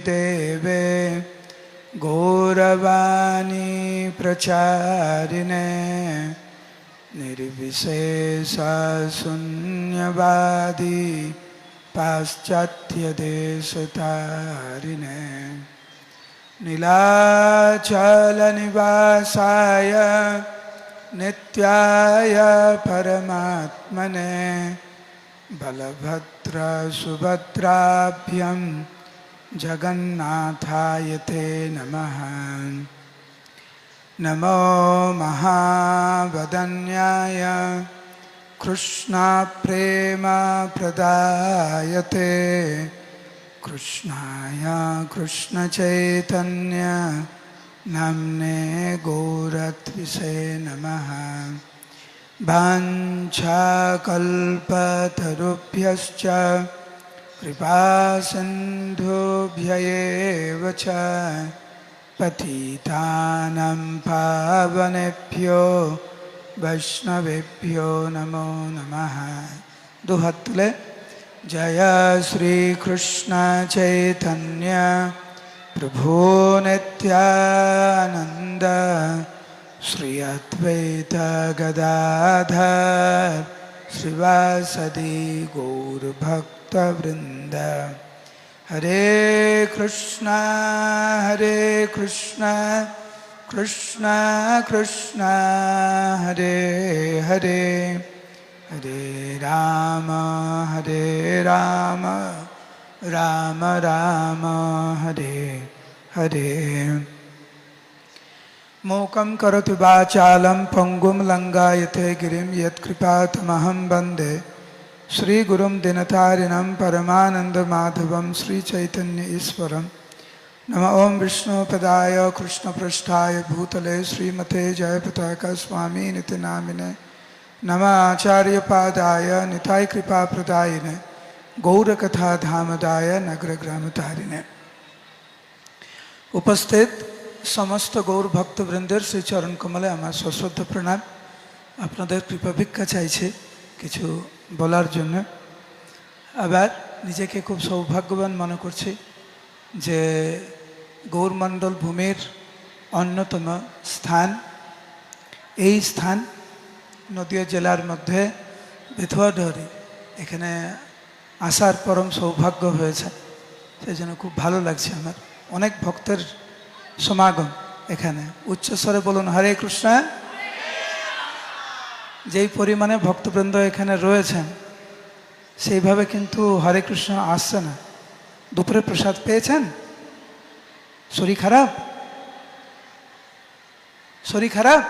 देवे गौरवाणी प्रचारिणे निर्विशेष शून्यवादी पाश्चात्य देशतारिणे नीलाचल निवासाय नित्याय परमात्मने बलभद्र सुभद्राभ्यां जगन्नाथाय ते नमः। नमो महावदन्याय कृष्णा प्रेम प्रदायते कृष्णाय कृष्ण चैतन्य नाम्ने गौरत्विषे नमः। वाञ्छाकल्पतरुभ्यश्च कृपासिन्धुभ्यैव च पतितानां पावनेभ्यो वैष्णवेभ्यो नमो नमः। दो हाथ तुले। जय श्री कृष्ण चैतन्य प्रभु नित्यानंद श्री अद्वैत गदाधर श्रीवासदि गौरभक्तवृंद। हरे कृष्णा कृष्ण कृष्ण हरे हरे हरे राम राम राम हरे हरे। मूकं करोति वाचालं पंगुं लंघयते गिरिं यत्कृपातमहं वन्दे श्रीगुरुं दिनतारिणं परमानन्दमाधवं श्रीचैतन्य ईश्वरं। नमः ओं विष्णुपदाय कृष्णपृष्ठाय भूतले श्रीमते जयपताका स्वामिनिति नामिने। नमः आचार्यपादाय निताय कृपाप्रदायिने गौरकथा धामदाय नगरग्रामतारिणे। उपस्थित समस्त गौर भक्तवृंदेर श्री चरण कमले आमार सश्रद्धा प्रणाम। आपनादेर कृपा भिक्षा चाइछे किछु बलार जन्य। आबार निजेके खूब सौभाग्यवान मने करछि जे गौरमंडल भूमिर अन्यतम स्थान এই স্থান नदिया জেলার মধ্যে বেথুয়াডহরি এখানে আসার পরম সৌভাগ্য হয়েছে। সেই জন্য খুব ভালো লাগছে আমার। অনেক ভক্তের সমাগম এখানে। উচ্চস্বরে বলুন হরে কৃষ্ণ। যেই পরিমাণে ভক্তবৃন্দ এখানে রয়েছেন সেইভাবে কিন্তু হরে কৃষ্ণ আসছে না। দুপুরে প্রসাদ পেয়েছেন? শরীর খারাপ? শরীর খারাপ?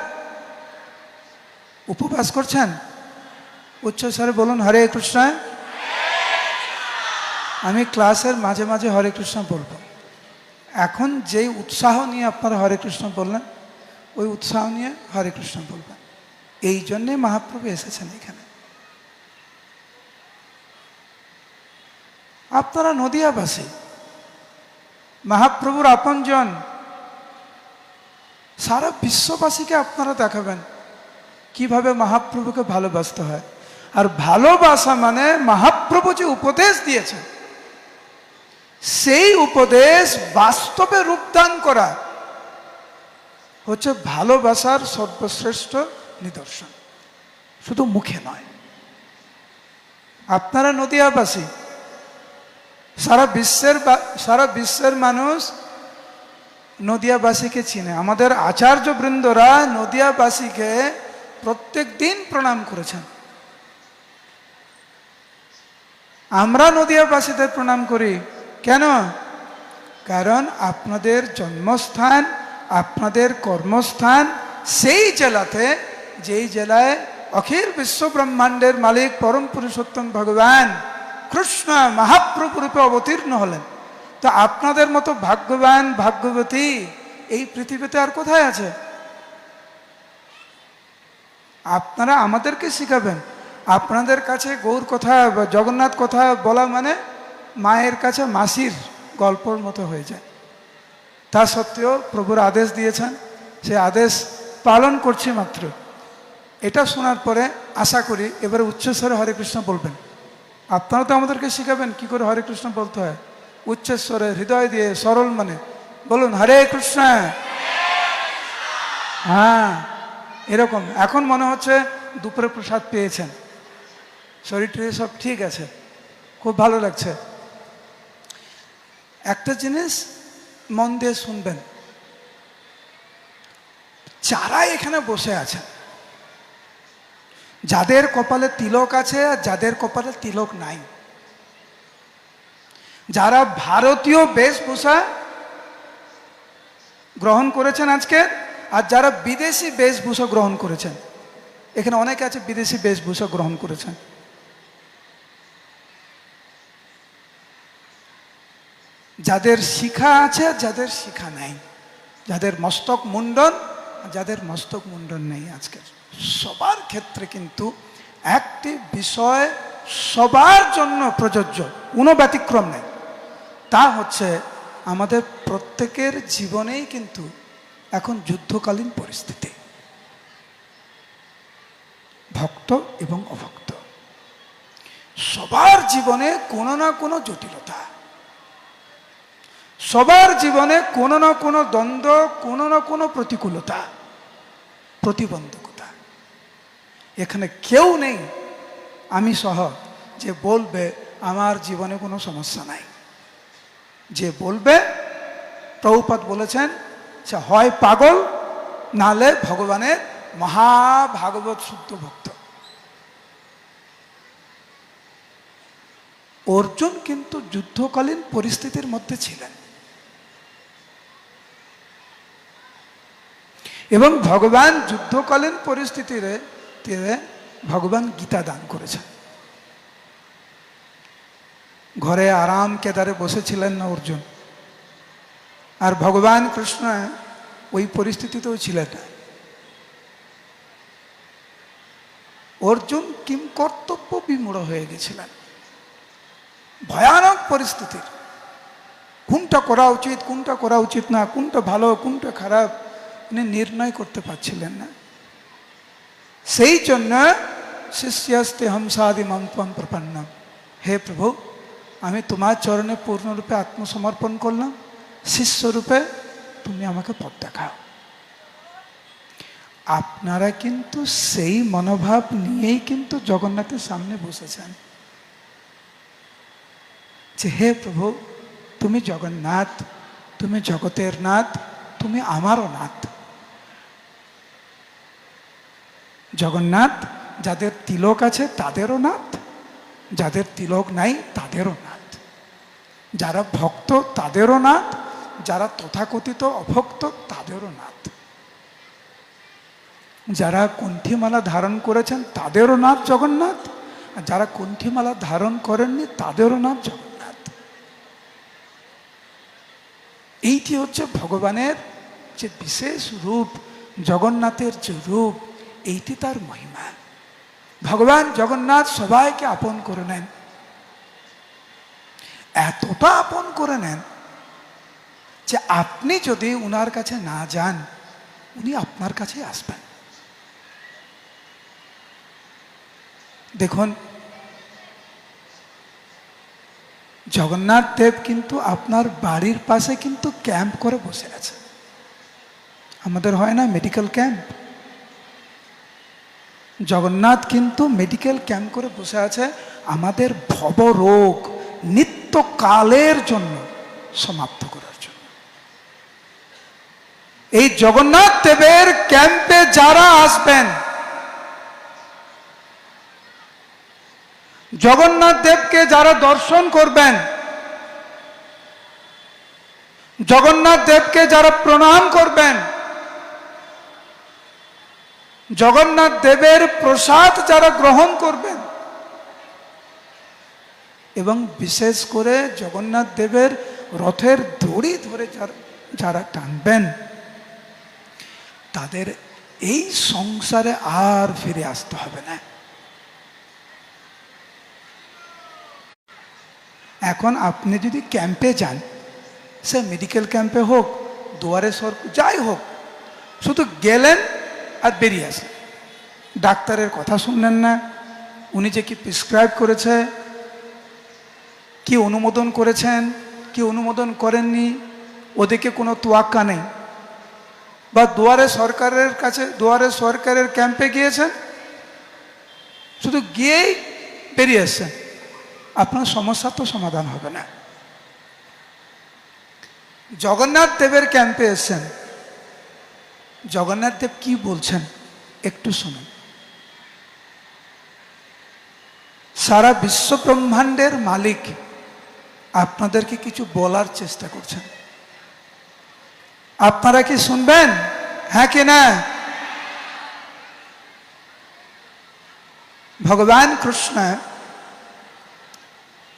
উপবাস করছেন? উচ্চস্বরে বলুন হরে কৃষ্ণ। আমি ক্লাসের মাঝে মাঝে হরে কৃষ্ণ বলবো। এখন যেই উৎসাহ নিয়ে আপনারা হরে কৃষ্ণ বললেন ওই উৎসাহ নিয়ে হরে কৃষ্ণ বলবেন। এই জন্যে মহাপ্রভু এসেছেন এখানে। আপনারা নদিয়াবাসী, মহাপ্রভুর আপনজন, সারা বিশ্ববাসীকে আপনারা দেখাবেন কিভাবে মহাপ্রভুকে ভালোবাসতে হয়। আর ভালোবাসা মানে মহাপ্রভু যে উপদেশ দিয়েছেন সেই উপদেশ বাস্তবে রূপদান করা হচ্ছে ভালোবাসার সর্বশ্রেষ্ঠ নিদর্শন, শুধু মুখে নয়। আপনারা নদিয়াবাসী, সারা বিশ্বের মানুষ নদিয়াবাসীকে চিনে। আমাদের আচার্যবৃন্দরা নদিয়াবাসীকে প্রত্যেক দিন প্রণাম করেছেন। আমরা নদিয়াবাসীদের প্রণাম করি কেন? কারণ আপনাদের জন্মস্থান, আপনাদের কর্মস্থান সেই জেলাতে, যেই জেলায় অখিল বিশ্ব ব্রহ্মাণ্ডের মালিক পরম পুরুষোত্তম ভগবান কৃষ্ণ মহাপ্রভু রূপে অবতীর্ণ হলেন। তো আপনাদের মতো ভাগ্যবান ভাগ্যবতী এই পৃথিবীতে আর কোথায় আছে? আপনারা আমাদেরকে শিখাবেন। আপনাদের কাছে গৌর কথা, জগন্নাথ কথা বলা মানে মায়ের কাছে মাসির গল্পর মতো হয়ে যায়। তা সত্ত্বেও প্রভুর আদেশ দিয়েছেন, সে আদেশ পালন করছি মাত্র। এটা শোনার পরে আশা করি এবারে উচ্চস্বরে হরে কৃষ্ণ বলবেন। আপনারা তো আমাদেরকে শিখাবেন কি করে হরে কৃষ্ণ বলতে হয়। উচ্চস্বরে হৃদয় দিয়ে সরল মনে বলুন হরে কৃষ্ণ। হ্যাঁ, এরকম এখন মনে হচ্ছে দুপুরে প্রসাদ পেয়েছেন, শরীর টরীর সব ঠিক আছে, খুব ভালো লাগছে। একটা জিনিস মন দিয়ে শুনবেন, যারা এখানে বসে আছেন, যাদের কপালে তিলক আছে আর যাদের কপালে তিলক নাই, যারা ভারতীয় বেশভূষা গ্রহণ করেছেন আজকে, আর যারা বিদেশি বেশভূষা গ্রহণ করেছেন, এখানে অনেকে আছে বিদেশি বেশভূষা গ্রহণ করেছেন, যাদের শিখা আছে আর যাদের শিখা নাই, যাদের মস্তক মুন্ডন আর যাদের মস্তক মুন্ডন নেই, আজকের সবার ক্ষেত্রে কিন্তু একটি বিষয় সবার জন্য প্রযোজ্য, কোনো ব্যতিক্রম নেই। তা হচ্ছে আমাদের প্রত্যেকের জীবনেই কিন্তু এখন যুদ্ধকালীন পরিস্থিতি, ভক্ত এবং অভক্ত সবার জীবনে কোনো না কোনো জটিলতা, সবার জীবনে কোনো না কোনো দ্বন্দ্ব, কোনো না কোনো প্রতিকূলতা, প্রতিবন্ধকতা। এখানে কেউ নেই আমি সহ যে বলবে আমার জীবনে কোনো সমস্যা নাই। যে বলবে, প্রভুপাদ বলেছেন, হয় পাগল নালে ভগবানের মহাভাগবত শুদ্ধ ভক্ত। অর্জুন কিন্তু যুদ্ধকালীন পরিস্থিতির মধ্যে ছিলেন এবং ভগবান যুদ্ধকালীন পরিস্থিতিতে ভগবান গীতা দান করেছেন। ঘরে আরাম কেদারে বসেছিলেন না অর্জুন, আর ভগবান কৃষ্ণ ওই পরিস্থিতিতেও ছিলেন না। অর্জুন কিম কর্তব্য বিমূঢ় হয়ে গেছিলেন, ভয়ানক পরিস্থিতির, কোনটা করা উচিত কোনটা করা উচিত না, কোনটা ভালো কোনটা খারাপ উনি নির্ণয় করতে পারছিলেন না। সেই জন্য শিষ্যস্তে হংসাদি মম প্রপন্ন, হে প্রভু আমি তোমার চরণে পূর্ণরূপে আত্মসমর্পণ করলাম, শিষ্যরূপে তুমি আমাকে পথ দেখাও। আপনারা কিন্তু সেই মনোভাব নিয়েই কিন্তু জগন্নাথের সামনে বসেছেন যে হে প্রভু তুমি জগন্নাথ, তুমি জগতের নাথ, তুমি আমারও নাথ। জগন্নাথ যাদের তিলক আছে তাদেরও নাথ, যাদের তিলক নাই তাদেরও নাথ, যারা ভক্ত তাদেরও নাথ, যারা তথাকথিত অভক্ত তাদেরও নাথ, যারা কণ্ঠীমালা ধারণ করেছেন তাদেরও নাথ জগন্নাথ, আর যারা কণ্ঠীমালা ধারণ করেননি তাদেরও নাথ জগন্নাথ। এইটি হচ্ছে ভগবানের যে বিশেষ রূপ, জগন্নাথের যে রূপ, এইটি তার মহিমা। ভগবান জগন্নাথ সবাইকে আপন করে নেন, এতটা আপন করে নেন যে আপনি যদি উনার কাছে না যান উনি আপনার কাছে আসবেন। দেখুন জগন্নাথ দেব কিন্তু আপনার বাড়ির পাশে কিন্তু ক্যাম্প করে বসে আছে। আমাদের হয় না মেডিকেল ক্যাম্প, জগন্নাথ কিন্তু মেডিকেল ক্যাম্প করে বসে আছে আমাদের ভবরোগ নিত্যকালের জন্য সমাপ্ত করার জন্য। এই জগন্নাথ দেবের ক্যাম্পে যারা আসবেন, জগন্নাথ দেবকে যারা দর্শন করবেন, জগন্নাথ দেবকে যারা প্রণাম করবেন, জগন্নাথ দেবের প্রসাদ যারা গ্রহণ করবেন এবং বিশেষ করে জগন্নাথ দেবের রথের দড়ি ধরে যারা টানবেন, তাদের এই সংসারে আর ফিরে আসতে হবে না। এখন আপনি যদি ক্যাম্পে যান, সে মেডিকেল ক্যাম্পে হোক, দুয়ারে যাই হোক, শুধু গেলেন আর বেরিয়ে আসলেন, ডাক্তারের কথা শুনলেন না, উনি যে কি প্রেসক্রাইব করেছে, কি অনুমোদন করেছেন, কি কি অনুমোদন করেননি, ওদিকে কোনো তোয়াক্কা নেই। বা দুয়ারে সরকারের ক্যাম্পে গিয়েছেন, শুধু গিয়েই বেরিয়ে এসছেন, আপনার সমস্যা তো সমাধান হবে না। জগন্নাথ দেবের ক্যাম্পে এসছেন, জগন্নাথ দেব কি বলছেন একটু শুনুন। সারা বিশ্ব ব্রহ্মাণ্ডের মালিক আপনাদেরকে কিছু বলার চেষ্টা করছেন, আপনারা কি শুনবেন? হ্যাঁ কি না? ভগবান কৃষ্ণ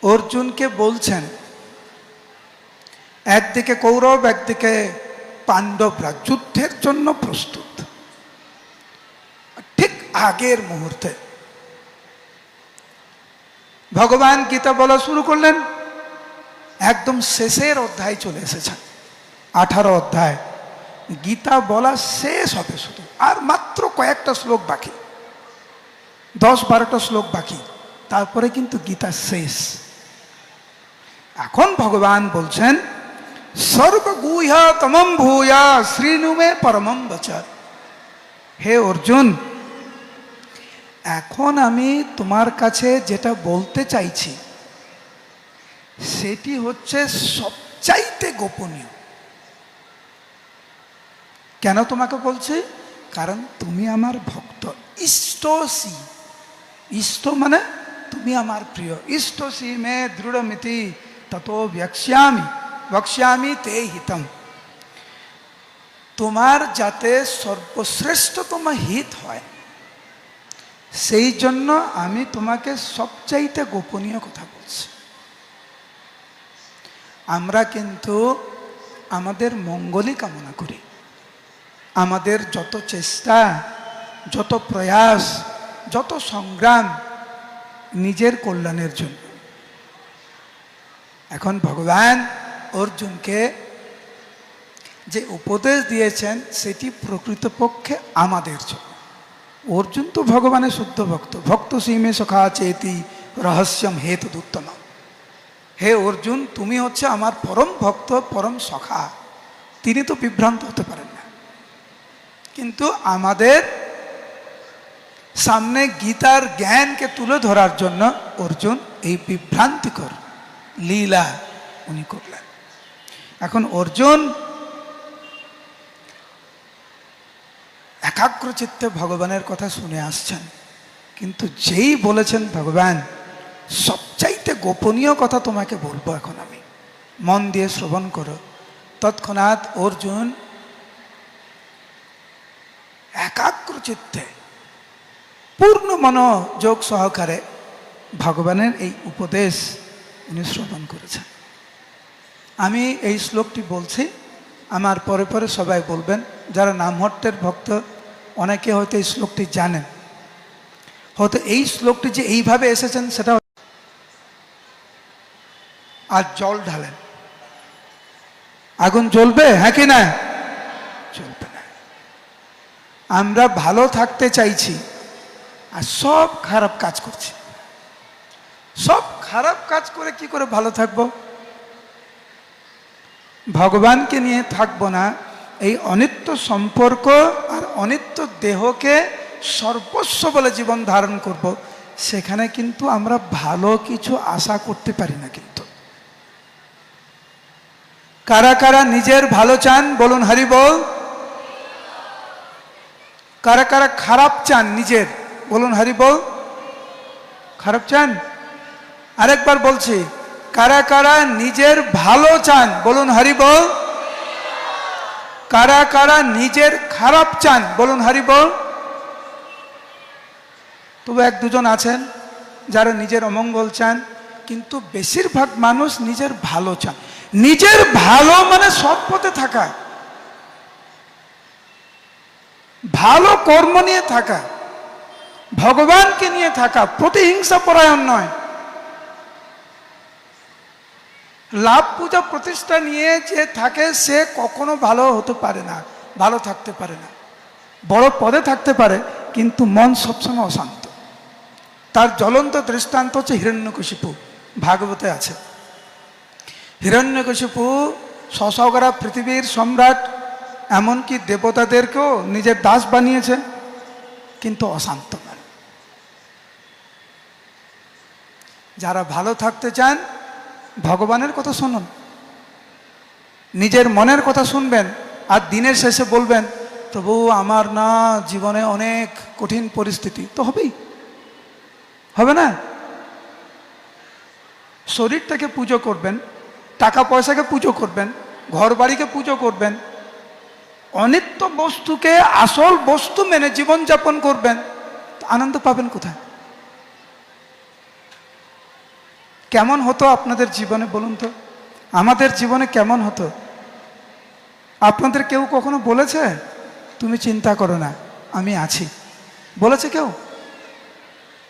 অর্জুনকে বলছেন, একদিকে কৌরব একদিকে পাণ্ডবরা যুদ্ধের জন্য প্রস্তুত। ঠিক আগের মুহূর্তে ভগবান গীতা বলা শুরু করলেন, একদম শেষের অধ্যায় চলে এসেছেন, 18 অধ্যায় গীতা বলা শেষ হবে, শুধু আর মাত্র কয়েকটা শ্লোক বাকি, 10-12টা শ্লোক বাকি, তারপরে কিন্তু গীতা শেষ। এখন ভগবান বলছেন, সর্বগুহ্য তমম ভূয়া শ্রীনুমে পরমম বচন। হে অর্জুন, এখন আমি তোমার কাছে যেটা বলতে চাইছি সেটি হচ্ছে সবচাইতে গোপনীয়। কেন তোমাকে বলছি? কারণ তুমি আমার ভক্ত। ইষ্টসি, ইষ্ট মানে তুমি আমার প্রিয়। ইষ্টসি মে দৃঢ়মিতি ততো বক্ষ্যামি তে হিতম। তোমার যাতে সর্বশ্রেষ্ঠতম হিত হয় সেই জন্য আমি তোমাকে সবচাইতে গোপনীয় কথা বলছি। আমরা কিন্তু আমাদের মঙ্গলই কামনা করি, আমাদের যত চেষ্টা, যত প্রয়াস, যত সংগ্রাম নিজের কল্যাণের জন্য। এখন ভগবান অর্জুনকে যে উপদেশ দিয়েছেন সেটি প্রকৃতপক্ষে আমাদের জন্য। অর্জুন তো ভগবানের শুদ্ধ ভক্ত, ভক্ত সীমে সখা চেতি রহস্যম হেতুদুত্তম। হে অর্জুন, তুমি হচ্ছে আমার পরম ভক্ত, পরম সখা, তিনি তো বিভ্রান্ত হতে পারেন না। কিন্তু আমাদের সামনে গীতার জ্ঞানকে তুলে ধরার জন্য অর্জুন এই বিভ্রান্তিকর লীলা উনি করলেন। এখন অর্জুন একাগ্র চিত্তে ভগবানের কথা শুনে আসছেন, কিন্তু যেই বলেছেন ভগবান সবচাইতে গোপনীয় কথা তোমাকে বলবো এখন আমি, মন দিয়ে শ্রবণ করো, তৎক্ষণাৎ অর্জুন একাগ্র চিত্তে পূর্ণ মনোযোগ সহকারে ভগবানের এই উপদেশ উনি শ্রবণ করেছেন। আমি এই শ্লোকটি বলছি, আমার পরে পরে সবাই বলবেন। যারা নামহট্টের ভক্ত অনেকে হয়তো এই শ্লোকটি জানেন, হয়তো এই শ্লোকটি যে এইভাবে এসেছেন সেটা। আর জল ঢালেন, আগুন জ্বলবে? হ্যাঁ কি না? জ্বলবে না। আমরা ভালো থাকতে চাইছি আর সব খারাপ কাজ করছি। সব খারাপ কাজ করে কি করে ভালো থাকবো? ভগবানকে নিয়ে থাকবো না, এই অনিত্য সম্পর্ক আর অনিত্য দেহকে সর্বস্ব বলে জীবন ধারণ করব, সেখানে কিন্তু আমরা ভালো কিছু আশা করতে পারি না। কিন্তু কারা কারা নিজের ভালো চান বলুন হরি বল। কারা কারা খারাপ চান নিজের বলুন হরি বল। খারাপ চান? আরেকবার বলছি, কারা কারা নিজের ভালো চান বলুন হরি বল। কারা কারা নিজের খারাপ চান বলুন হরি বল। তবু 1-2 জন আছেন যারা নিজের অমঙ্গল চান, কিন্তু বেশিরভাগ মানুষ নিজের ভালো চান। নিজের ভালো মানে সৎ পথে থাকা, ভালো কর্ম নিয়ে থাকা, ভগবানকে নিয়ে থাকা, প্রতিহিংসা পরায়ণ নয়। লাভ পূজা প্রতিষ্ঠা নিয়ে যে থাকে সে কখনো ভালো হতে পারে না, ভালো থাকতে পারে না। বড় পদে থাকতে পারে কিন্তু মন সবসময় অশান্ত। তার জ্বলন্ত দৃষ্টান্ত হচ্ছে হিরণ্যকশিপু, ভাগবতে আছে। হিরণ্যকশিপু শশকরা পৃথিবীর সম্রাট, এমনকি দেবতাদেরকেও নিজের দাস বানিয়েছে, কিন্তু অশান্ত নয়। যারা ভালো থাকতে চান ভগবানের কথা শুনুন, নিজের মনের কথা শুনবেন, আর দিনের শেষে বলবেন তবু আমার না জীবনে অনেক কঠিন পরিস্থিতি, তো হবেই, হবে না? শরীরটাকে পুজো করবেন, টাকা পয়সাকে পুজো করবেন, ঘর বাড়িকে পুজো করবেন, অনিত্য বস্তুকে আসল বস্তু মেনে জীবনযাপন করবেন, আনন্দ পাবেন কোথায়? কেমন হতো আপনাদের জীবনে বলুন তো? আমাদের জীবনে কেমন হতো? আপনাদের কেউ কখনো বলেছে তুমি চিন্তা করো না আমি আছি? বলেছে কেউ?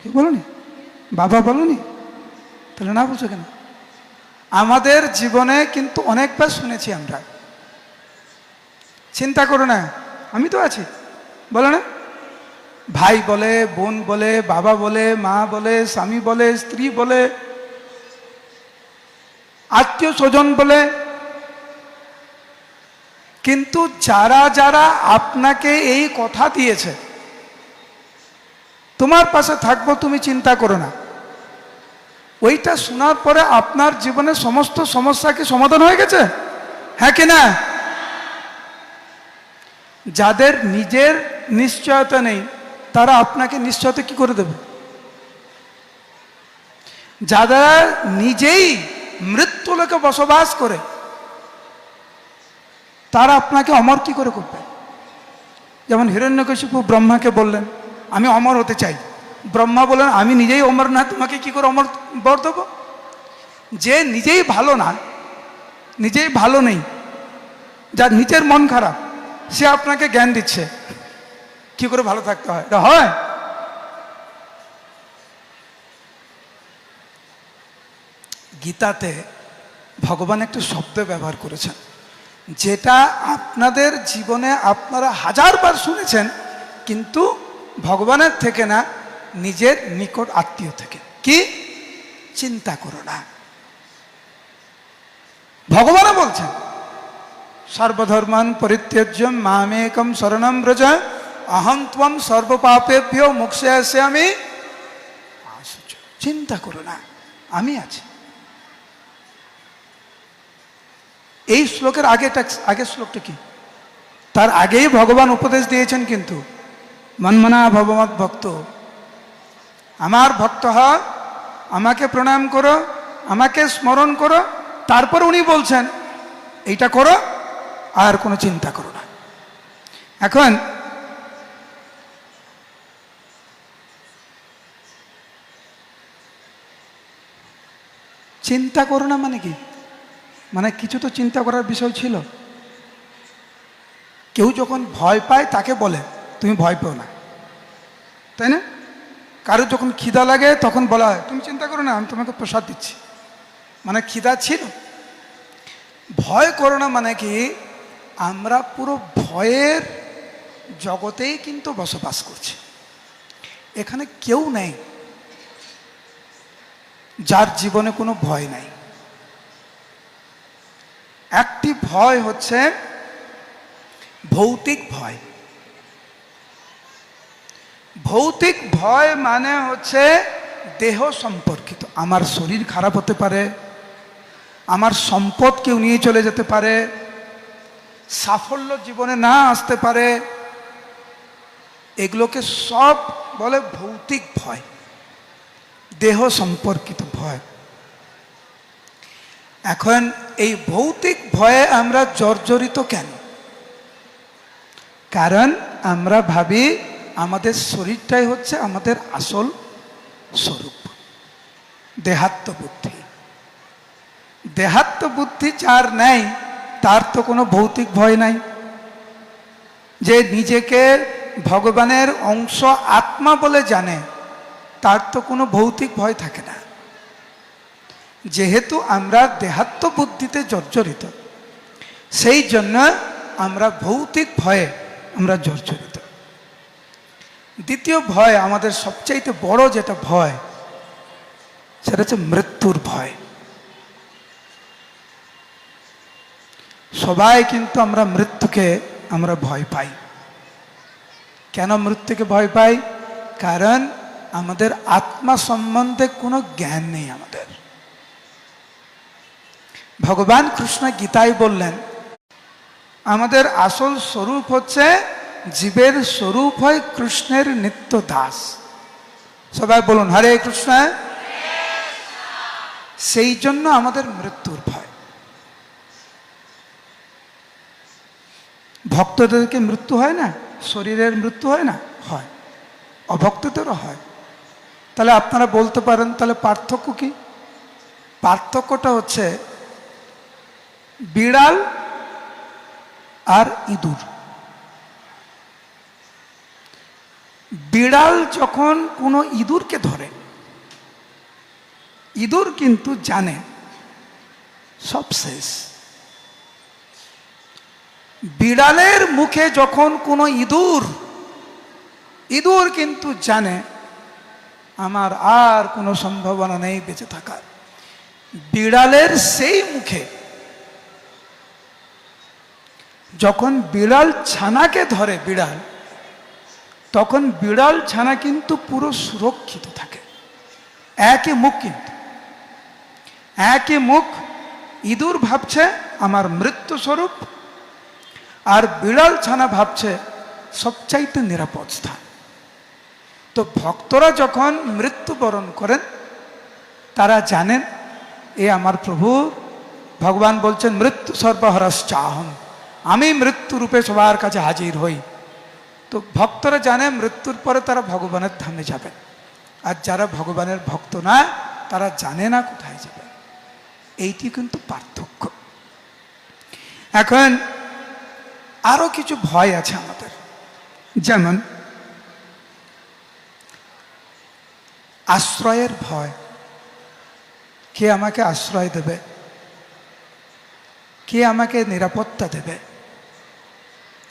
কেউ বলনি? বাবা বলনি? তাহলে না বলছো কেন? আমাদের জীবনে কিন্তু অনেকবার শুনেছি আমরা, চিন্তা করো না আমি তো আছি, বলে না? ভাই বলে, বোন বলে, বাবা বলে, মা বলে, স্বামী বলে, স্ত্রী বলে, আত্মীয় স্বজন বলে। কিন্তু যারা যারা আপনাকে এই কথা দিয়েছে তোমার পাশে থাকবো তুমি চিন্তা করো না, ওইটা শোনার পরে আপনার জীবনের সমস্ত সমস্যা কি সমাধান হয়ে গেছে? হ্যাঁ কি না? যাদের নিজের নিশ্চয়তা নেই তারা আপনাকে নিশ্চয়তা কি করে দেবে? যারা নিজেই মৃত্যু লোকে বসবাস করে তারা আপনাকে অমর কি করে করবে? যেমন হিরণ্যকশিপু ব্রহ্মাকে বললেন আমি অমর হতে চাই, ব্রহ্মা বললেন আমি নিজেই অমর না, তোমাকে কি করে অমর বর দেব? যে নিজেই ভালো না, নিজেই ভালো নেই, যার নিজের মন খারাপ, সে আপনাকে জ্ঞান দিচ্ছে কি করে ভালো থাকতে হয়। হয়? গীতাতে ভগবান একটা শব্দ ব্যবহার করেছেন যেটা আপনাদের জীবনে আপনারা হাজারবার শুনেছেন, কিন্তু ভগবানের থেকে না, নিজের নিকট আত্মীয় থেকে। কি? চিন্তা করো না। ভগবানও বলছেন সর্বধর্মান পরিত্যজ্য মামেকম শরণম ব্রজ অহং ত্বম সর্বপাপেভ্যো মোক্ষয়িষ্যামি। চিন্তা করো না আমি আছি। এই শ্লোকের আগের শ্লোকটা কি? তার আগেই ভগবান উপদেশ দিয়েছেন কিন্তু মন্মনা ভবমৎ ভক্ত, আমার ভক্ত হও, আমাকে প্রণাম করো, আমাকে স্মরণ করো, তারপর উনি বলছেন এইটা করো আর কোনো চিন্তা করো না। এখন চিন্তা করো না মানে কি? মানে কিছু তো চিন্তা করার বিষয় ছিল। কেউ যখন ভয় পায় তাকে বলে তুমি ভয় পেও না, তাই না? কারো যখন খিদা লাগে তখন বলা হয় তুমি চিন্তা করো না আমি তোমাকে প্রসাদ দিচ্ছি, মানে খিদা ছিল। ভয় করো না মানে কি? আমরা পুরো ভয়ের জগতেই কিন্তু বসবাস করছি। এখানে কেউ নেই যার জীবনে কোনো ভয় নাই। একটি ভয় হচ্ছে ভৌতিক ভয়। ভৌতিক ভয় মানে হচ্ছে দেহ সম্পর্কিত। আমার শরীর খারাপ হতে পারে, আমার সম্পদ কেউ নিয়ে চলে যেতে পারে, সাফল্য জীবনে না আসতে পারে, এগুলোকে সব বলে ভৌতিক ভয়, দেহ সম্পর্কিত ভয়। এখন এই ভৌতিক ভয়ে আমরা জর্জরিত কেন? কারণ আমরা ভাবি আমাদের শরীরটাই হচ্ছে আমাদের আসল স্বরূপ। দেহাত্ম বুদ্ধি, দেহাত্ম বুদ্ধি যার নেই তার তো কোনো ভৌতিক ভয় নাই। যে নিজেকে ভগবানের অংশ আত্মা বলে জানে তার তো কোনো ভৌতিক ভয় থাকে না। যেহেতু আমরা দেহাত্ম বুদ্ধিতে জর্জরিত, সেই জন্য আমরা ভৌতিক ভয়ে আমরা জর্জরিত। দ্বিতীয় ভয়, আমাদের সবচাইতে বড় যেটা ভয়, সেটা হচ্ছে মৃত্যুর ভয়। সবাই কিন্তু আমরা মৃত্যুকে আমরা ভয় পাই। কেন মৃত্যুকে ভয় পাই? কারণ আমাদের আত্মা সম্বন্ধে কোনো জ্ঞান নেই আমাদের। ভগবান কৃষ্ণ গীতায় বললেন আমাদের আসল স্বরূপ হচ্ছে, জীবের স্বরূপ হয় কৃষ্ণের নিত্য দাস। সবাই বলুন হরে কৃষ্ণ। সেই জন্য আমাদের মৃত্যুর ভয়। ভক্তদেরকে মৃত্যু হয় না? শরীরের মৃত্যু হয় না? হয়। অভক্তদেরও হয়। তাহলে আপনারা বলতে পারেন তাহলে পার্থক্য কি? পার্থক্যটা হচ্ছে বিড়াল আর ইঁদুর। বিড়াল যখন কোনো ইঁদুরকে ধরে, ইঁদুর কিন্তু জানে সব শেষ। বিড়ালের মুখে যখন কোনো ইঁদুর, ইঁদুর কিন্তু জানে আমার আর কোনো সম্ভাবনা নেই বেঁচে থাকার। বিড়ালের সেই মুখে যখন বিড়াল ছানাকে ধরে বিড়াল, তখন বিড়াল ছানা কিন্তু পুরো সুরক্ষিত থাকে। একই মুখ, কিন্তু একই মুখ। ইঁদুর ভাবছে আমার মৃত্যু স্বরূপ, আর বিড়াল ছানা ভাবছে সবচাইতে নিরাপদ স্থান। তো ভক্তরা যখন মৃত্যুবরণ করেন তারা জানেন এ আমার প্রভু। ভগবান বলছেন মৃত্যু সর্বহরশ্চাহম, আমি মৃত্যু রূপে সবার কাছে হাজির হই। তো ভক্তরা জানে মৃত্যুর পরে তারা ভগবানের ধামে যাবেন। আর যারা ভগবানের ভক্ত না তারা জানে না কোথায় যাবে। এইটি কিন্তু পার্থক্য। এখন আরো কিছু ভয় আছে আমাদের, যেমন আশ্রয়ের ভয়। কে আমাকে আশ্রয় দেবে? কে আমাকে নিরাপত্তা দেবে?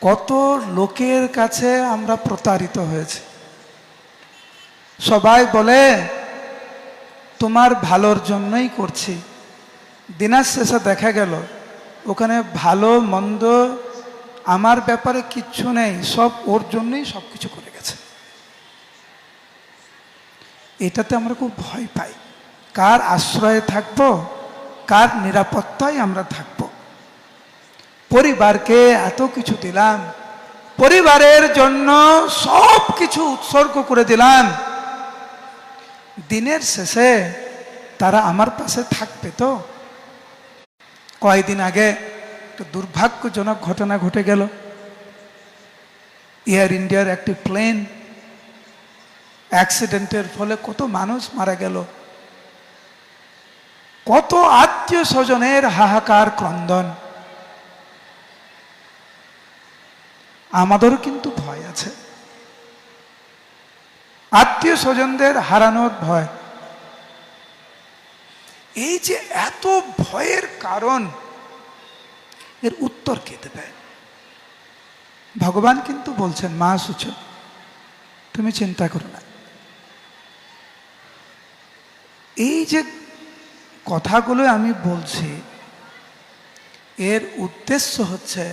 কত লোকের কাছে আমরা প্রতারিত হয়েছি। সবাই বলে তোমার ভালোর জন্যই করছি, দিনের শেষে দেখা গেল ওখানে ভালো মন্দ আমার ব্যাপারে কিচ্ছু নেই, সব ওর জন্যই সব কিছু করে গেছে। এটাতে আমরা খুব ভয় পাই। কার আশ্রয়ে থাকবো, কার নিরাপত্তায় আমরা থাকবো? পরিবারকে এত কিছু দিলাম, পরিবারের জন্য সব কিছু উৎসর্গ করে দিলাম, দিনের শেষে তারা আমার পাশে থাকবে তো? কয়েকদিন আগে একটা দুর্ভাগ্যজনক ঘটনা ঘটে গেল। এয়ার ইন্ডিয়ার একটি প্লেন অ্যাক্সিডেন্টের ফলে কত মানুষ মারা গেল, কত আত্মীয় স্বজনের হাহাকার ক্রন্দন। আমাদেরও কিন্তু ভয় আছে, আত্মীয় স্বজনদের হারানোর ভয়। এই যে এত ভয়ের কারণ, এর উত্তর কে দেবে? ভগবান কিন্তু বলছেন মা সুচ, তুমি চিন্তা করো না। এই যে কথাগুলো আমি বলছি, এর উদ্দেশ্য হচ্ছে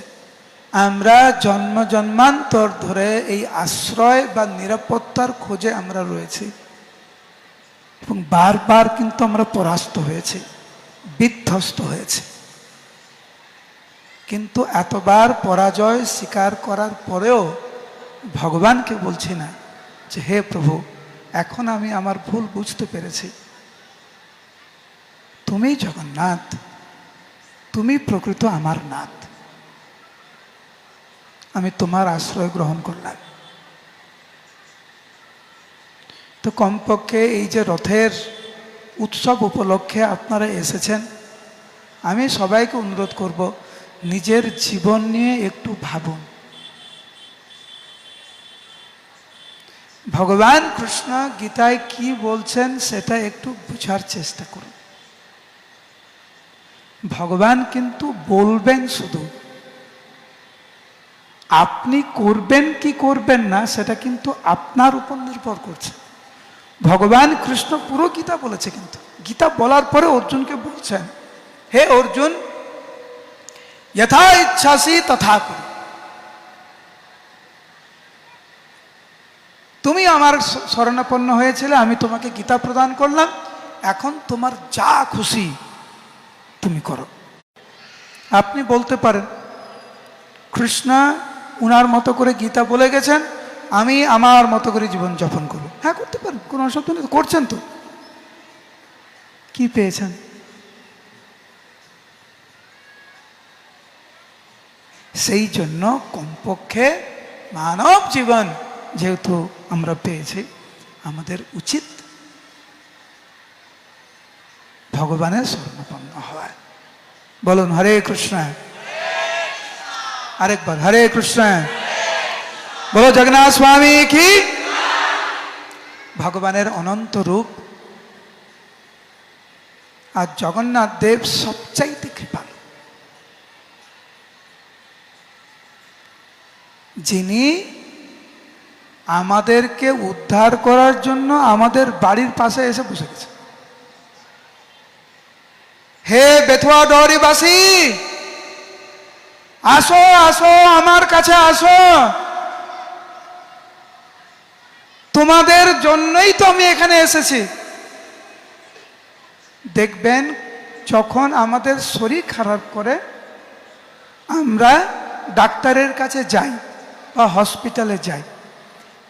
আমরা জন্ম জন্মান্তর ধরে এই আশ্রয় বা নিরাপত্তার খোঁজে আমরা রয়েছি, এবং বারবার কিন্তু আমরা পরাস্ত হয়েছি, বিধ্বস্ত হয়েছি। কিন্তু এতবার পরাজয় স্বীকার করার পরেও ভগবানকে বলছি না যে হে প্রভু, এখন আমি আমার ভুল বুঝতে পেরেছি, তুমি জগন্নাথ, তুমি প্রকৃত আমার নাথ, আমি তোমার আশ্রয় গ্রহণ করলাম। তো কমপক্ষে এই যে রথের উৎসব উপলক্ষে আপনারা এসেছেন, আমি সবাইকে অনুরোধ করব নিজের জীবন নিয়ে একটু ভাবুন। ভগবান কৃষ্ণ গীতায় কি বলছেন সেটা একটু বুঝার চেষ্টা করুন। ভগবান কিন্তু বলবেন শুধু, আপনি করবেন কি করবেন না সেটা কিন্তু আপনার উপর নির্ভর করছে। ভগবান কৃষ্ণ পুরো গীতা বলেছে, কিন্তু গীতা বলার পরে অর্জুনকে বলছেন হে অর্জুন, যথা ইচ্ছাসি তথা কুরু। তুমি আমার শরণাপন্ন হয়েছিলে, আমি তোমাকে গীতা প্রদান করলাম, এখন তোমার যা খুশি তুমি করো। আপনি বলতে পারেন কৃষ্ণ উনার মতো করে গীতা বলে গেছেন, আমি আমার মতো করে জীবন যাপন করব। হ্যাঁ, করতে পারেন, কোনো অসুবিধা নেই, করছেন তো। কি পেয়েছেন? সেই জন্য কমপক্ষে মানব জীবন যেহেতু আমরা পেয়েছি, আমাদের উচিত ভগবানের শরণাপন্ন হওয়া। বলুন হরে কৃষ্ণ। আরেকবার হরে কৃষ্ণ। বলো জগন্নাথ স্বামী কি। ভগবানের অনন্ত রূপ, আর জগন্নাথ দেব সবচাইতে কৃপালু, যিনি আমাদেরকে উদ্ধার করার জন্য আমাদের বাড়ির পাশে এসে বসে গেছে। হে বেথুয়া ডহরিবাসী, আসো আসো, আমার কাছে আসো, তোমাদের জন্যই তো আমি এখানে এসেছি। দেখবেন যখন আমাদের শরীর খারাপ করে আমরা ডাক্তারের কাছে যাই বা হসপিটালে যাই,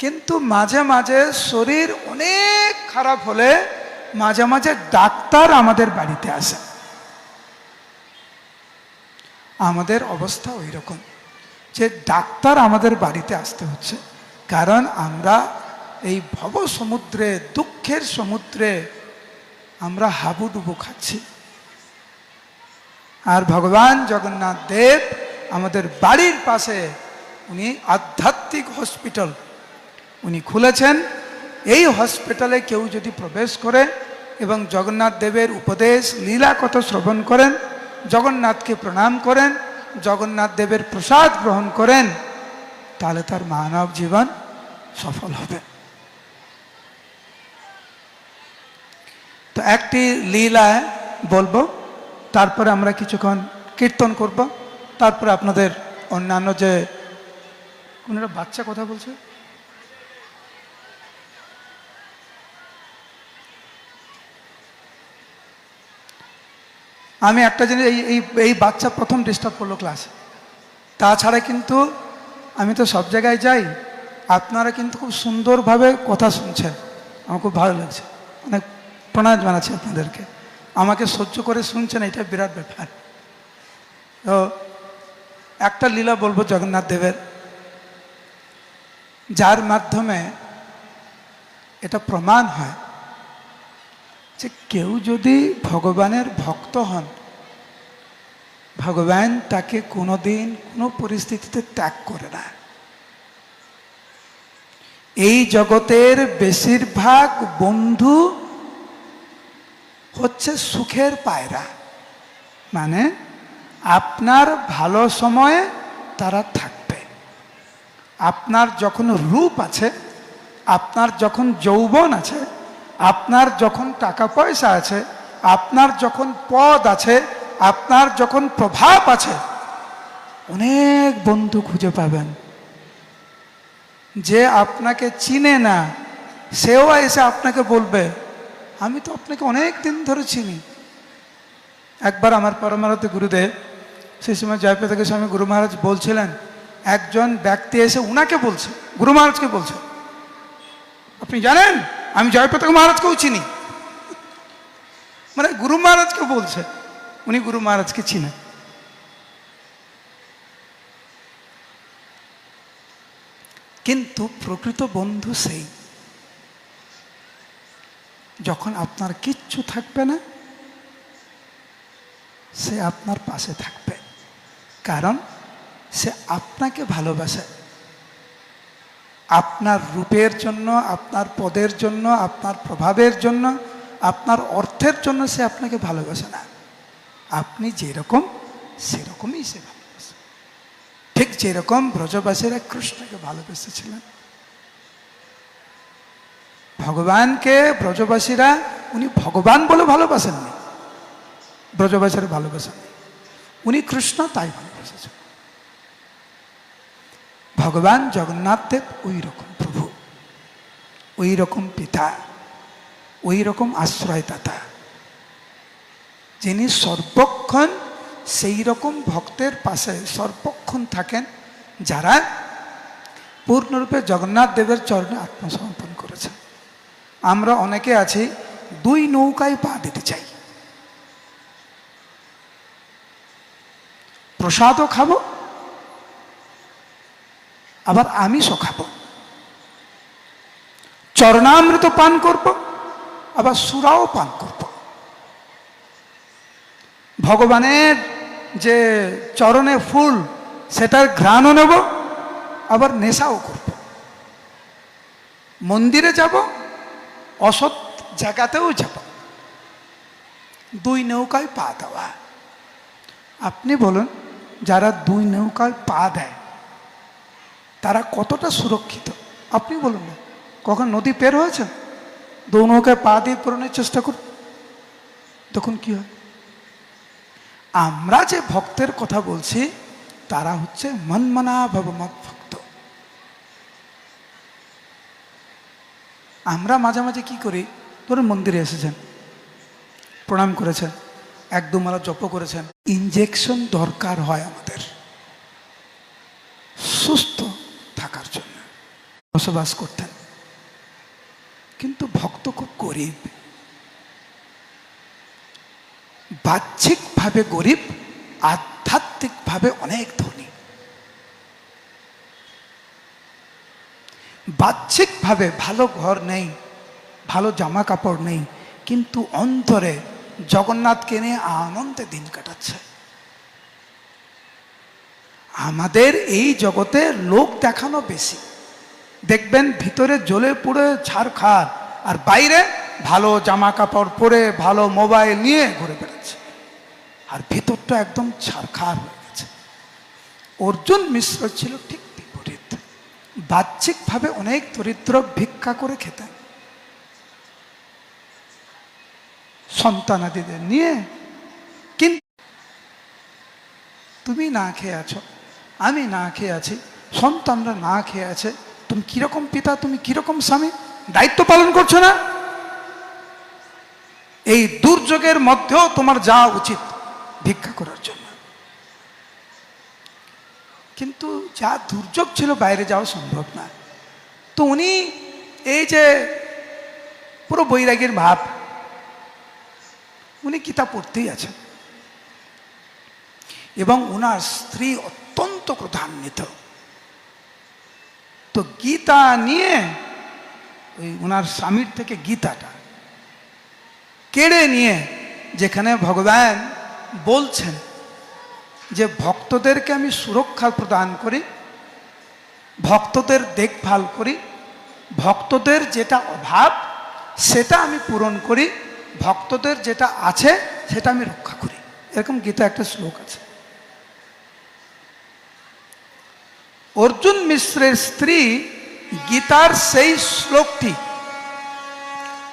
কিন্তু মাঝে মাঝে শরীর অনেক খারাপ হলে মাঝে মাঝে ডাক্তার আমাদের বাড়িতে আসে। আমাদের অবস্থা ওই রকম যে ডাক্তার আমাদের বাড়িতে আসতে হচ্ছে, কারণ আমরা এই ভব সমুদ্রে, দুঃখের সমুদ্রে আমরা হাবুডুবু খাচ্ছি। আর ভগবান জগন্নাথ দেব আমাদের বাড়ির পাশে উনি আধ্যাত্মিক হসপিটাল উনি খুলেছেন। এই হসপিটালে কেউ যদি প্রবেশ করে এবং জগন্নাথ দেবের উপদেশ লীলা কথা শ্রবণ করেন, জগন্নাথকে প্রণাম করেন, জগন্নাথ দেবের প্রসাদ গ্রহণ করেন, তাহলে তার মানব জীবন সফল হবে। তো একটি লীলা বলবো, তারপরে আমরা কিছুক্ষণ কীর্তন করব, তারপরে আপনাদের অন্যান্য যে কোন একটা বাচ্চা কথা বলছে, আমি একটা জিনিস, এই বাচ্চা প্রথম ডিস্টার্ব করলো ক্লাসে। তাছাড়া কিন্তু আমি তো সব জায়গায় যাই, আপনারা কিন্তু খুব সুন্দরভাবে কথা শুনছেন, আমার খুব ভালো লাগছে, অনেক প্রণাম জানাচ্ছি আপনাদেরকে। আমাকে সহ্য করে শুনছেন, এটা বিরাট ব্যাপার। তো একটা লীলা বলবো জগন্নাথ দেবের, যার মাধ্যমে এটা প্রমাণ হয় যে কেউ যদি ভগবানের ভক্ত হন, ভগবান তাকে কোনোদিন কোনো পরিস্থিতিতে ত্যাগ করে না। এই জগতের বেশিরভাগ বন্ধু হচ্ছে সুখের পায়রা, মানে আপনার ভালো সময়ে তারা থাকবে, আপনার যখন রূপ আছে, আপনার যখন যৌবন আছে, আপনার যখন টাকা পয়সা আছে, আপনার যখন পদ আছে, আপনার যখন প্রভাব আছে, অনেক বন্ধু খুঁজে পাবেন। যে আপনাকে চিনে না, সেও এসে আপনাকে বলবে আমি তো আপনাকে অনেক দিন ধরে চিনি। একবার আমার পরমারাধ্য গুরুদেব, সেই সময় জয়প্রতাপ স্বামী গুরু মহারাজ বলছিলেন, একজন ব্যক্তি এসে উনাকে বলছে, গুরু মহারাজকে বলছে, আপনি জানেন আমি জয়প্রতাপ মহারাজকেও চিনি। মানে গুরু মহারাজকে বলছে, উনি গুরু মহারাজকে চিনেন। কিন্তু প্রকৃত বন্ধু সেই, যখন আপনার কিচ্ছু থাকবে না সে আপনার পাশে থাকবে, কারণ সে আপনাকে ভালোবাসে। আপনার রূপের জন্য, আপনার পদের জন্য, আপনার প্রভাবের জন্য, আপনার অর্থের জন্য সে আপনাকে ভালোবাসে না। আপনি যেরকম সেরকমই সে ভালোবাসে। ঠিক যেরকম ব্রজবাসীরা কৃষ্ণকে ভালোবেসেছিলেন। ভগবানকে ব্রজবাসীরা উনি ভগবান বলে ভালোবাসেননি, ব্রজবাসীরা ভালোবাসেননি, উনি কৃষ্ণ তাই ভালোবাসেন। এসেছে। ভগবান জগন্নাথ দেব ওই রকম প্রভু, ওই রকম পিতা, ওই রকম আশ্রয়দাতা, যিনি সর্বক্ষণ সেই রকম ভক্তের পাশে সর্বক্ষণ থাকেন যারা পূর্ণরূপে জগন্নাথ দেবের চরণে আত্মসমর্পণ করেছেন। আমরা অনেকে আছি দুই নৌকায় পা দিতে চাই, প্রসাদও খাবো আবার আমিষও খাবো, চরণামৃত পান করব আবার সুরাও পান করব, ভগবানের যে চরণে ফুল সেটার ঘ্রাণও নেব আবার নেশাও করব, মন্দিরে যাব অসৎ জায়গাতেও যাব, দুই নৌকায় পা দেওয়া। আপনি বলুন, যারা দুই নৌকায় পা দেয় তারা কতটা সুরক্ষিত? আপনি বলুন না, কখন নদী পের হয়েছেন? দু নৌকায় পা দিয়ে পূরণের চেষ্টা করুন, তখন কি হয়? আমরা যে ভক্তের কথা বলছি তারা হচ্ছে মনমনা ভবমত ভক্ত। আমরা মাঝে মাঝে কি করি, ধরুন মন্দিরে এসেছেন, প্রণাম করেছেন, এক দুমালা জপ করেছেন, ইনজেকশন দরকার হয় আমাদের সুস্থ থাকার জন্য, বসবাস করতেন। কিন্তু ভক্ত খুব গরিব, বাহ্যিকভাবে গরিব, আধ্যাত্মিকভাবে অনেক ধনী। বাহ্যিকভাবে ভালো ঘর নেই, ভালো জামা কাপড় নেই, কিন্তু অন্তরে জগন্নাথকে নিয়ে আনন্দে দিন কাটাচ্ছে। আমাদের এই জগতে লোক দেখানো বেশি, দেখবেন ভিতরে জ্বলে পুড়ে ছারখার, আর বাইরে ভালো জামা কাপড় পরে ভালো মোবাইল নিয়ে ঘুরে বেড়াচ্ছে, আর ভিতরটা একদম ছারখার হয়ে গেছে। অর্জুন মিশ্র ছিল ঠিক বিপরীত, বাহ্যিকভাবে অনেক দরিদ্র, ভিক্ষা করে খেতেন, সন্তানাদিদের নিয়ে। কিন্তু তুমি না খেয়ে আছো, আমি না খেয়ে আছি, সন্তানরা না খেয়ে আছে, তুমি কিরকম পিতা, তুমি কিরকম স্বামী, দায়িত্ব পালন করছো না? এই দুর্যোগের মধ্যেও তোমার যাওয়া উচিত ভিক্ষা করার জন্য। কিন্তু যা দুর্যোগ ছিল বাইরে যাওয়া সম্ভব না, তো উনি এই যে পুরো বৈরাগীর ভাব, উনি গীতা পড়তেই আছেন, এবং ওনার স্ত্রী অত্যন্ত ক্রোধান্বিত। তো গীতা নিয়ে ওই ওনার স্বামীর থেকে গীতাটা কেড়ে নিয়ে, যেখানে ভগবান বলছেন যে ভক্তদেরকে আমি সুরক্ষা প্রদান করি, ভক্তদের দেখভাল করি, ভক্তদের যেটা অভাব সেটা আমি পূরণ করি, ভক্তদের যেটা আছে সেটা আমি রক্ষা করি, এরকম গীতা একটা শ্লোক আছে। অর্জুন মিশ্রের স্ত্রী গীতার সেই শ্লোকটি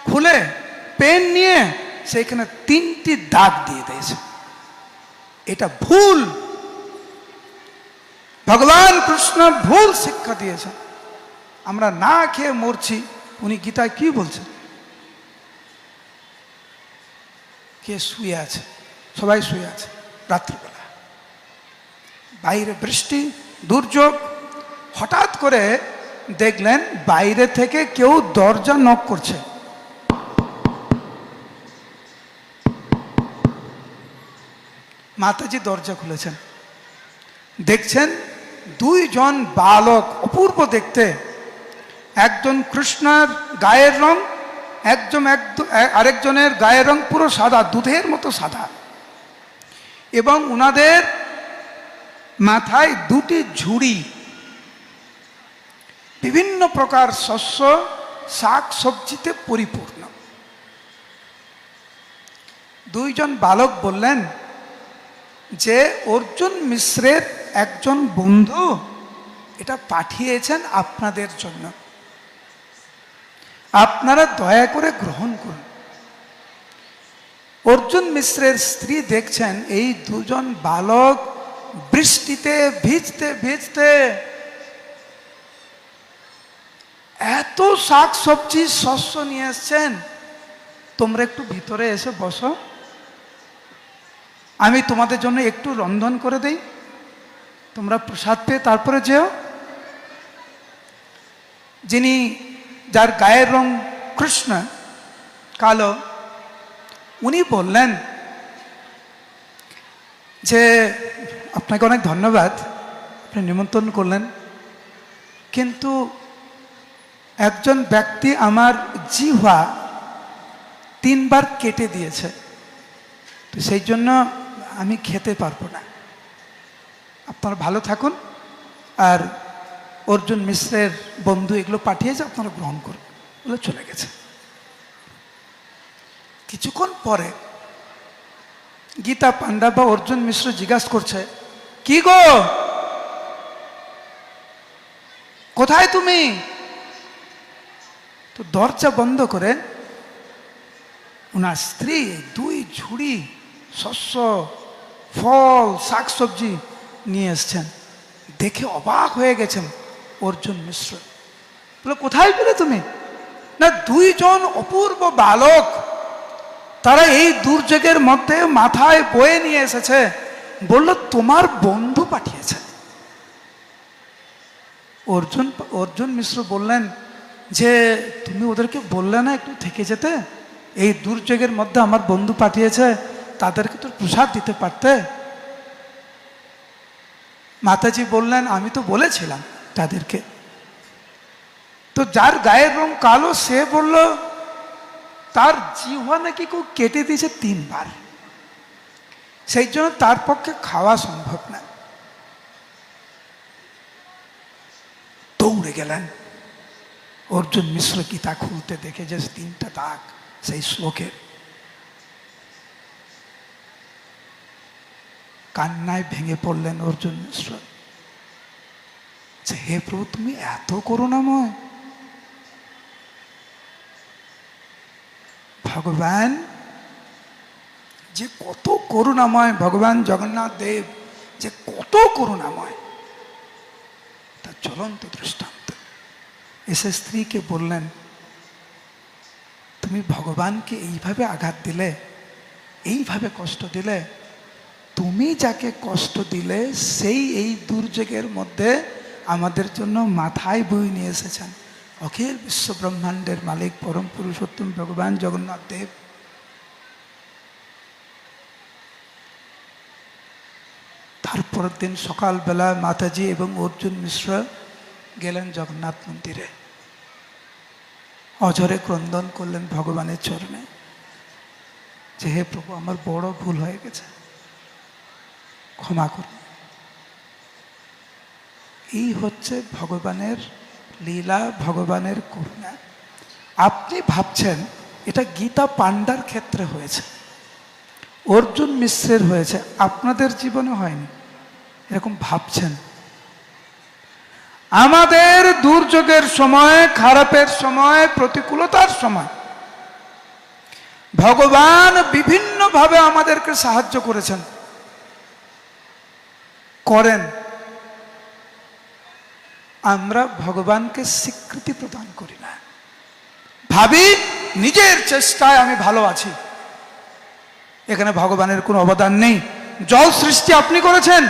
খুলে পেন নিয়ে সেইখানে 3টি দাগ দিয়ে দিয়েছে। এটা ভুল, ভগবান কৃষ্ণ ভুল শিক্ষা দিয়েছেন। আমরা না খেয়ে মরছি, উনি গীতায় কি বলছেন? কে শুয়ে আছে? সবাই শুয়ে আছে রাত্রিবেলা, বাইরে বৃষ্টি, দুর্যোগ। হঠাৎ করে দেখলেন বাইরে থেকে কেউ দরজা নক করছে। মাতাজি দরজা খুলেছেন, দেখছেন 2 জন বালক, অপূর্ব দেখতে, একজন কৃষ্ণের গায়ের রং, আরেকজনের গায়ের রং পুরো সাদা, দুধের মতো সাদা, এবং উনাদের মাথায় 2টি ঝুড়ি, বিভিন্ন প্রকার শস্য, শাক সবজিতে পরিপূর্ণ। 2 জন বালক বললেন যে অর্জুন মিশ্রের একজন বন্ধু এটা পাঠিয়েছেন আপনাদের জন্য, আপনারা দয়া করে গ্রহণ করুন। অর্জুন মিশ্রের স্ত্রী দেখছেন এই 2 জন বালক বৃষ্টিতে ভিজতে ভিজতে এত শাক সবজি শস্য নিয়ে এসছেন, তোমরা একটু ভিতরে এসে বসো, আমি তোমাদের জন্য একটু রন্ধন করে দেই, তোমরা প্রসাদ পেয়ে তারপরে যেও। যিনি, যার গায়ের রং কৃষ্ণ, কালো, উনি বললেন যে আপনাকে অনেক ধন্যবাদ, আপনি নিমন্ত্রণ করলেন, কিন্তু একজন ব্যক্তি আমার জিহ্বা 3 বার কেটে দিয়েছে, তো সেই জন্য আমি খেতে পারবো না, আপনারা ভালো থাকুন, আর অর্জুন মিশ্রের বন্ধু এগুলো পাঠিয়েছে, আপনারা গ্রহণ করুন বলে চলে গেছে। কিছুক্ষণ পরে গীতা পান্ডা বা অর্জুন মিশ্র জিজ্ঞাসা করছে, কি গো, কোথায় তুমি? তো দরজা বন্ধ করে ওনার স্ত্রী 2 ঝুড়ি শস্য, ফল, শাকসবজি নিয়ে এসছেন। দেখে অবাক হয়ে গেছেন অর্জুন মিশ্র। বলে, কোথায় পেলে তুমি? না, 2 জন অপূর্ব বালক, তারা এই দুর্যোগের মধ্যে মাথায় বয়ে নিয়ে এসেছে, বলল তোমার বন্ধু পাঠিয়েছে। অর্জুন মিশ্র বললেন যে তুমি ওদেরকে বললে না একটু থেকে যেতে, এই দুর্যোগের মধ্যে আমার বন্ধু পাঠিয়েছে, তাদেরকে তো প্রসাদ দিতে পারতে। মাতাজি বললেন, আমি তো বলেছিলাম তাদেরকে। তো যার গায়ের রং কালো সে বলল তার জিহ্বা নাকি কেউ কেটে দিয়েছে 3 বার, সেই জন্য তার পক্ষে খাওয়া সম্ভব না। দৌড়ে গেলেন, অর্জুন মিশ্র গীতা খুলতে দেখে যে 3টা দাগ সেই শ্লোকের। কান্নায় ভেঙে পড়লেন অর্জুন মিশ্র, যে হে প্রভু, তুমি এত করুণাময়। ভগবান যে কত করুণাময়, ভগবান জগন্নাথ দেব যে কত করুণাময়, তার জ্বলন্ত দৃষ্টান্ত। এসে স্ত্রীকে বললেন, তুমি ভগবানকে এইভাবে আঘাত দিলে, এইভাবে কষ্ট দিলে, তুমি যাকে কষ্ট দিলে সেই এই দুর্যোগের মধ্যে আমাদের জন্য মাথায় বই নিয়ে এসেছেন অখিল বিশ্ব ব্রহ্মাণ্ডের মালিক পরম পুরুষোত্তম ভগবান জগন্নাথ দেব। তারপরের দিন সকালবেলা মাতাজি এবং অর্জুন মিশ্র গেলেন জগন্নাথ মন্দিরে, অঝরে ক্রন্দন করলেন ভগবানের চরণে, যে হে প্রভু, আমার বড় ভুল হয়ে গেছে, ক্ষমা করুন। এই হচ্ছে ভগবানের লীলা, ভগবানের করুণা। আপনি ভাবছেন এটা গীতা পান্ডার ক্ষেত্রে হয়েছে, অর্জুন মিশ্রের হয়েছে, আপনাদের জীবনে হয়নি, এরকম ভাবছেন। আমাদের দুর্যোগের সময়, খারাপের সময়, প্রতিকূলতার সময় ভগবান বিভিন্নভাবে আমাদেরকে সাহায্য করেছেন, করেন। আমরা ভগবানকে স্বীকৃতি প্রদান করি না, ভাবি নিজের চেষ্টায় আমি ভালো আছি, এখানে ভগবানের কোনো অবদান নেই। জল সৃষ্টি আপনি করেছেন,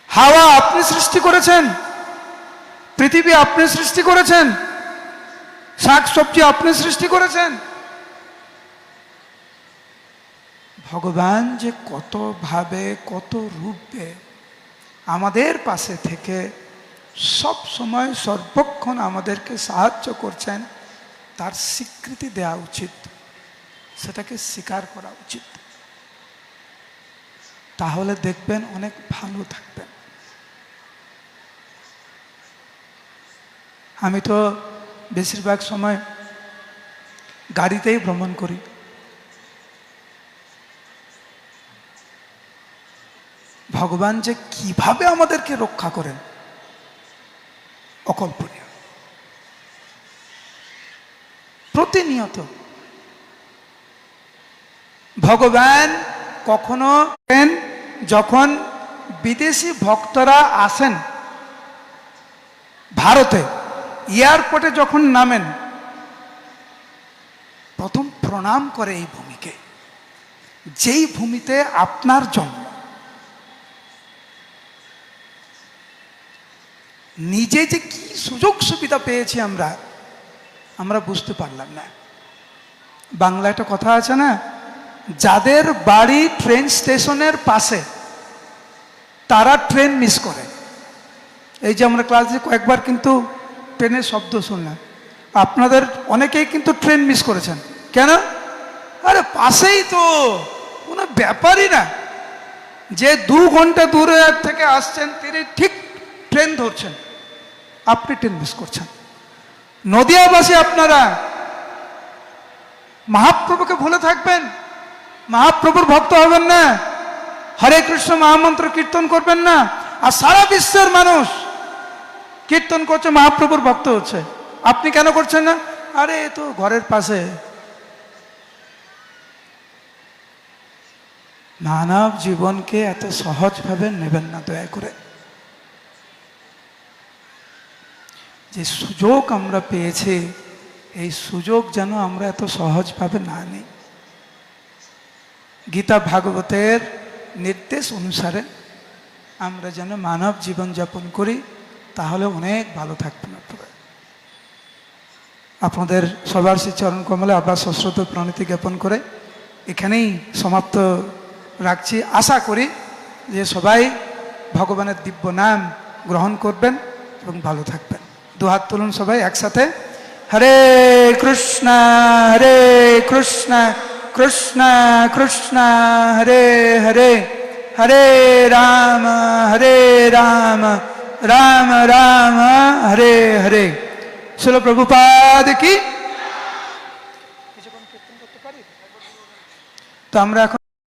হাওয়া আপনি সৃষ্টি করেছেন, পৃথিবী আপনি সৃষ্টি করেছেন, শাক সবজি আপনি সৃষ্টি করেছেন। ভগবান যে কত ভাবে, কত রূপে আমাদের পাশে থেকে সব সময় সর্বক্ষণ আমাদেরকে সাহায্য করছেন, তার স্বীকৃতি দেওয়া উচিত, সেটাকে স্বীকার করা উচিত। তাহলে দেখবেন অনেক ভালো থাকবেন। আমি তো বেশিরভাগ সময় গাড়িতেই ভ্রমণ করি। ভগবান যে কিভাবে আমাদেরকে রক্ষা করেন অকল্পনীয়। প্রতিনিয়ত ভগবান কখনো যখন বিদেশি ভক্তরা আসেন ভারতে, এয়ারপোর্টে যখন নামেন, প্রথম প্রণাম করে এই ভূমিকে, যেই ভূমিতে আপনার জন্ম। নিজে যে কি সুযোগ সুবিধা পেয়েছি আমরা বুঝতে পারলাম না। বাংলা একটা কথা আছে না, যাদের বাড়ি ট্রেন স্টেশনের পাশে তারা ট্রেন মিস করে। এই যে আমরা ক্লাসে কয়েকবার কিন্তু ট্রেনের শব্দ শুনলাম, আপনাদের অনেকেই কিন্তু ট্রেন মিস করেছেন। কেন? আরে পাশেই তো, কোনো ব্যাপারই না। যে 2 ঘন্টা দূরে থেকে আসছেন তিনি ঠিক ট্রেন ধরছেন, আপনি ট্রেন মিস করছেন। নদিয়াবাসী আপনারা মহাপ্রভুকে ভুলে থাকবেন, মহাপ্রভুর ভক্ত হবেন না, হরে কৃষ্ণ মহামন্ত্র কীর্তন করবেন না, আর সারা বিশ্বের মানুষ কীর্তন করছে, মহাপ্রভুর ভক্ত হচ্ছে, আপনি কেন করছেন না? আরে এ তো ঘরের পাশে। মানব জীবনকে এত সহজভাবে নেবেন না দয়া করে। যে সুযোগ আমরা পেয়েছি, এই সুযোগ যেন আমরা এত সহজভাবে না নিই। গীতা ভাগবতের নির্দেশ অনুসারে আমরা যেন মানব জীবন যাপন করি, তাহলে অনেক ভালো থাকবেন আপনারা। আপনাদের সবার শ্রী চরণ কমলে আবার সশ্রদ্ধ প্রণতি জ্ঞাপন করে এখানেই সমাপ্ত রাখছি। আশা করি যে সবাই ভগবানের দিব্য নাম গ্রহণ করবেন এবং ভালো থাকবেন। দুহাত তুলুন সবাই একসাথে। হরে কৃষ্ণ কৃষ্ণ কৃষ্ণ হরে হরে, হরে রাম রাম রাম হরে হরে। শিল প্রভুপাদ কি। তো আমরা এখন